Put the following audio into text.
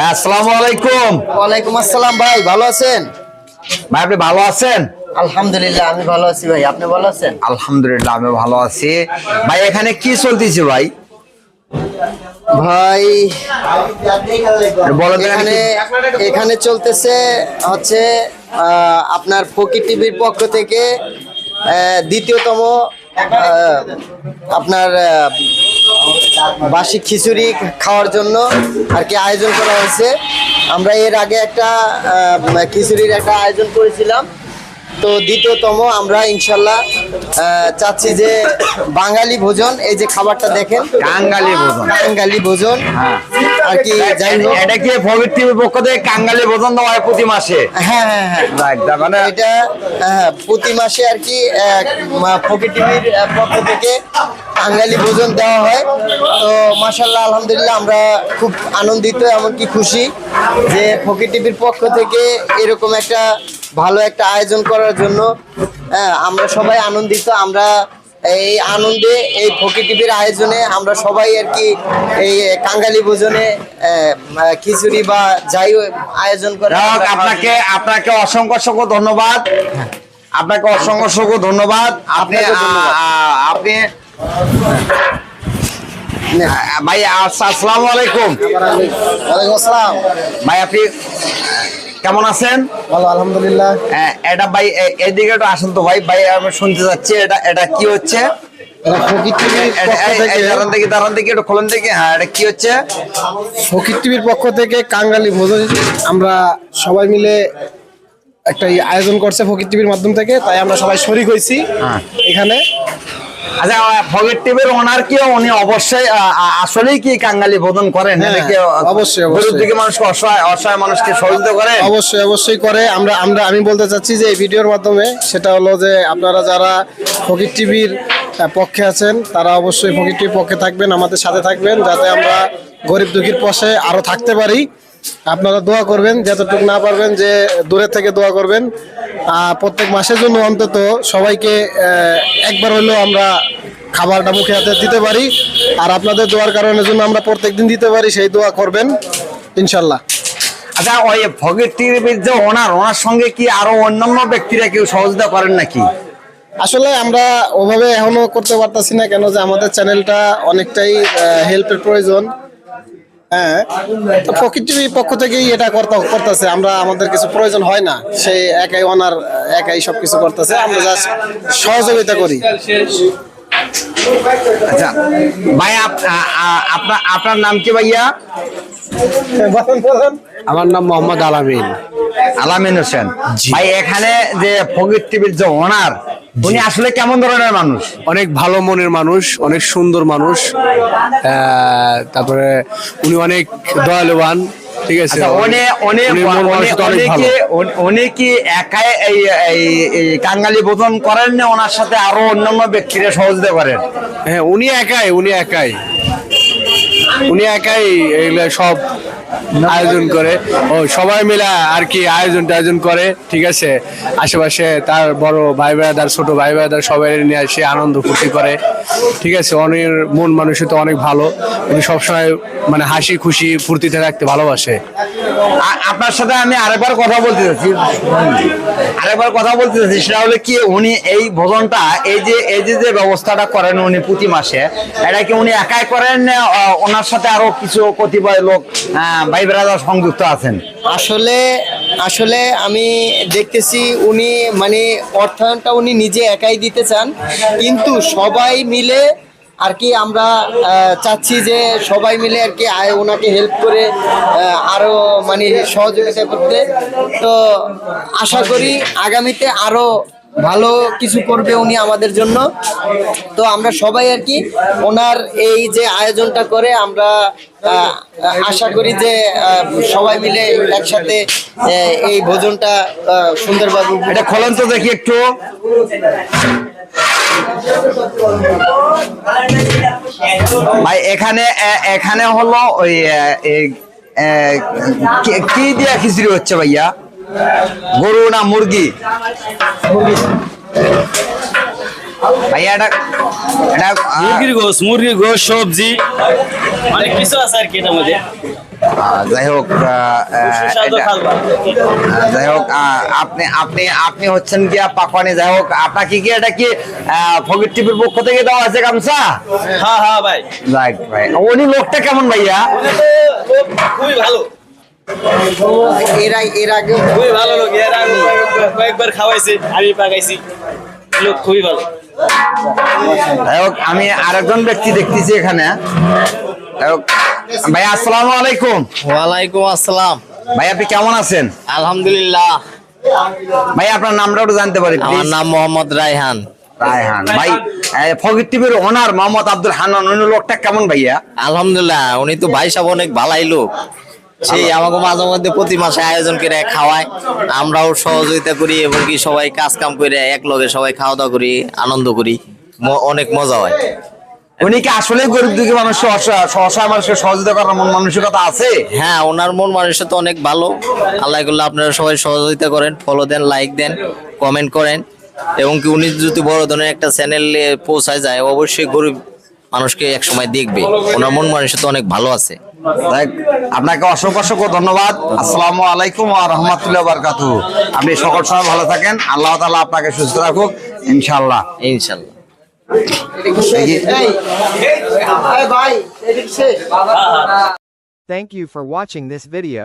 আসসালামু আলাইকুম। ওয়ালাইকুম আসসালাম ভাই, ভালো আছেন? ভাই আপনি ভালো আছেন? আলহামদুলিল্লাহ আমি ভালো আছি ভাই, আপনি ভালো আছেন? আলহামদুলিল্লাহ আমি ভালো আছি। ভাই এখানে কি চলতেছে ভাই? ভাই বলেন তো এখানে এখানে চলতেছে হচ্ছে আপনার ফকির টিভির পক্ষ থেকে দ্বিতীয়তম আপনার বার্ষিক খিচুড়ি খাওয়ার জন্য আর কি আয়োজন করা হয়েছে। আমরা এর আগে একটা খিচুড়ির একটা আয়োজন করেছিলাম, তো দ্বিতীয়তম আমরা ইনশাল্লাহ চাচ্ছি যে বাঙালি ভোজন, এই যে খাবারটা দেখেন কাঙ্গালি ভোজন। বাঙালি ভোজন আর কি, যাই হোক এটা কি ফকির টিভির পক্ষ থেকে কাঙ্গালি ভোজন দেওয়া হয় প্রতি মাসে? হ্যাঁ হ্যাঁ হ্যাঁ, মানে এটা প্রতি মাসে আর কি ফকির টিভির পক্ষ থেকে বাঙালি ভোজন দেওয়া হয়। তো মাশাআল্লাহ আলহামদুলিল্লাহ আমরা খুব আনন্দিত, এমনকি খুশি যে ফকির টিভির পক্ষ থেকে এরকম একটা ভালো একটা আয়োজন করার জন্য আমরা সবাই আনন্দিত। আমরা এই আনন্দে এই ফকির টিভির আয়োজনে আমরা সবাই আর কি এই কাঙ্গালি ভোজনে খিচুড়ি বা যাই আয়োজন করে। আপনাকে আপনাকে অসংখ্য অসংখ্য ধন্যবাদ। আপনাকে অসংখ্য অসংখ্য ধন্যবাদ। আপনি আপনি ভাই আসসালামু আলাইকুম। ওয়ালাইকুম আসসালাম ভাই আপনি কেমন আছেন? ভালো আলহামদুলিল্লাহ। এটা ভাই এদিকে একটু আসেন তো ভাই। ভাই আমি শুনতে যাচ্ছি এটা এটা কি হচ্ছে? দাঁড়ান থেকে একটু খোলেন দেখি। হ্যাঁ, এটা কি হচ্ছে? ফকির টিভির পক্ষ থেকে কাঙ্গালি ভোজন আমরা সবাই মিলে একটা আয়োজন করছে ফকির টিভির মাধ্যম থেকে, তাই আমরা সবাই শরিক হয়েছি এখানে। আচ্ছা, ফকির টিভির ওনার কি উনি অবশ্যই আসলেই কি কাঙ্গালি ভোজন করেন? অবশ্যই গরিব দিকে মানুষকে অসহায় অসহায় মানুষকে সহযোগিতা করেন? অবশ্যই অবশ্যই করে। আমি বলতে চাচ্ছি যে এই ভিডিওর মাধ্যমে সেটা হলো যে আপনারা যারা ফকির টিভির পক্ষে আছেন তারা অবশ্যই ফকির টিভির পক্ষে থাকবেন, আমাদের সাথে থাকবেন, যাতে আমরা গরিব দুঃখীর পাশে আরো থাকতে পারি। আপনারা দোয়া করবেন, যতটুকু না পারবেন যে দূরের থেকে দোয়া করবেন। প্রত্যেক মাসের জন্য অন্তত সবাইকে একবার হলেও আমরা খাবারটা মুখে হাতে দিতে পারি, আর আপনাদের দোয়ার কারণের জন্য আমরা প্রত্যেকদিন দিতে পারি, সেই দোয়া করবেন ইনশাল্লাহ। আচ্ছা, ওই ফকির টিভির যে ওনার সঙ্গে কি আরো অন্যান্য ব্যক্তিরা কেউ সহযোগিতা করেন নাকি? আসলে আমরা ওভাবে এখনো করতে পারতাছি না, কেন যে আমাদের চ্যানেলটা অনেকটাই হেল্পের প্রয়োজন। হ্যাঁ, তো ফকির টিভির পক্ষ থেকেই এটা করতেছে, আমরা আমাদের কিছু প্রয়োজন হয় না, সে একাই ওনার একাই সবকিছু করতেছে, আমরা জাস্ট সহযোগিতা করি। আচ্ছা ভাই, আপনার নাম কি ভাইয়া? আমার নাম মোহাম্মদ আলামিন। আলামিন হোসেন। ভাই এখানে যে ফকির টিভির যে ওনার, উনি আসলে কেমন ধরনের মানুষ? অনেক ভালো মনের মানুষ, অনেক সুন্দর মানুষ, তারপরে উনি অনেক দয়ালুবান। ঠিক আছে, উনি কি একাই এই কাঙ্গালি ভোজন করেন না ওনার সাথে আরো অন্যান্য ব্যক্তিরা সহযোগিতা করেন? হ্যাঁ, উনি একাই এগুলো সব আয়োজন করে, ও সবাই মিলে আর কি আয়োজন করে। ঠিক আছে, আশেপাশে তার বড় ভাই ভাইদার, ছোট ভাই ভাইদার সবাই নিয়ে আসে, আনন্দ ফুর্তি করে। ঠিক আছে, অনেক মন মানসিকতা অনেক ভালো, উনি সবসময় মানে হাসি খুশি ফুর্তিতে রাখতে ভালোবাসে। আপনার সাথে আমি আরেকবার কথা বলতে চাচ্ছি, সেটা হলো কি, উনি এই ভোজনটা এই যে ব্যবস্থাটা করেন উনি প্রতি মাসে, এটা কি উনি একাই করেন না ওনার সাথে আরো কিছু কতিপয় লোক ভাই ব্রাদার সংযুক্ত আছেন? আসলে আমি দেখতেছি উনি মানে অর্থায়নটা উনি নিজে একাই দিতে চান, কিন্তু সবাই মিলে আর কি আমরা চাচ্ছি যে সবাই মিলে আর কি ওনাকে হেল্প করে আরো মানে সহযোগিতা করতে। তো আশা করি আগামীতে আরো ভালো কিছু করবে উনি আমাদের জন্য। তো আমরা সবাই আর কি ওনার এই যে আয়োজনটা করে আমরা আশা করি যে সবাই মিলে একসাথে এই ভোজনটা সুন্দরভাবে। এটা খোলেন তো দেখি একটু। ভাই এখানে হলো ওই কি দিয়া খিচুড়ি হচ্ছে ভাইয়া? গরু না মুরগি? ভাইয়া এটা মুরগির গোশ সবজি অনেক কিছু আছে আর কি এটার মধ্যে। যাই হোক যাই হোক আপনি আপনি আপনি হচ্ছেন কি পাকওয়ানি। যাই হোক আপনাকে কি এটা কি ফকির টিভির পক্ষ থেকে দেওয়া আছে গামছা? হ্যাঁ হ্যাঁ ভাই, যাক ভাই, উনি লোকটা কেমন ভাইয়া? খুবই ভালো, এর আগে খুবই ভালো লোক। এর আগে কয়েকবার খাওয়াইছি, আমি পাকাইছি, লোক খুবই ভালো। যাই হোক আমি আরেকজন ব্যক্তি দেখতেছি এখানে। যাই হোক, ভাই আসসালামু আলাইকুম। ওয়ালাইকুম আসসালাম। ভাই আপনি কেমন আছেন? আলহামদুলিল্লাহ। ভাই আপনার নামটা একটু জানতে পারি আমার প্লিজ? নাম মোহাম্মদ রায়হান। রায়হান ভাই। ফকির টিভির ওনার মোহাম্মদ আব্দুল হান্নান, উনি লোকটা কেমন ভাইয়া? আলহামদুলিল্লাহ, উনি তো ভাই সাহেব অনেক ভালাই লোক। সেই আমাকে মাঝে মধ্যে প্রতি মাসে আয়োজন করে খাওয়ায়, আমরাও সহযোগিতা করি এবং কি সবাই কাজ কাম করে এক লগে সবাই খাওয়া দাওয়া করি, আনন্দ করি, অনেক মজা হয়। উনি কি আসলে গরিব দুঃখী মানুষ, সহসা মানুষকে সহযোগিতা করার মন মানসিকতা আছে? হ্যাঁ, ওনার মন মানুষের তো অনেক ভালো। আল্লাহ করলে আপনারা সবাই সহযোগিতা করেন, ফলো দেন, লাইক দেন, কমেন্ট করেন, এবং কি উনি যদি বড় ধরনের একটা চ্যানেলে পৌঁছায় যায়, অবশ্যই গরিব মানুষকে এক সময় দেখবে। ওনার মন মানুষের তো অনেক ভালো আছে। যাক, আপনাকে অসংখ্য অসংখ্য ধন্যবাদ। আসসালামু আলাইকুম ওয়া রাহমাতুল্লাহি ওয়া বারাকাতুহু। আপনি সকল সময় ভালো থাকেন, আল্লাহ তাআলা আপনাকে সুস্থ রাখুক ইনশাআল্লাহ। ইনশাল্লাহ। ভাই এদিকে শেষ। Thank you for watching this video.